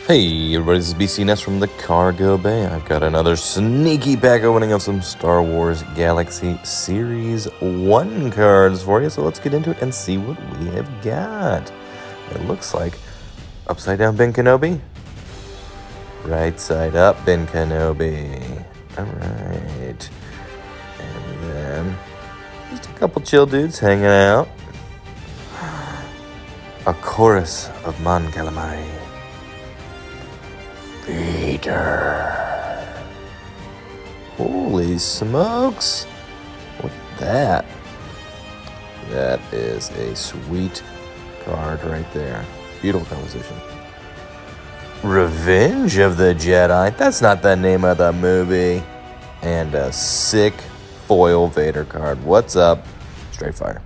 Hey everybody, this is BC Ness from the Cargo Bay. I've got another sneaky pack opening of some Star Wars Galaxy Series 1 cards for you. So let's get into it and see what we have got. It looks like upside down Ben Kenobi, right side up Ben Kenobi. Alright. And then just a couple chill dudes hanging out. A chorus of Mon Calamari. Vader. Holy smokes. Look at that. That is a sweet card right there. Beautiful composition. Revenge of the Jedi. That's not the name of the movie. And a sick foil Vader card. What's up? Straight fire.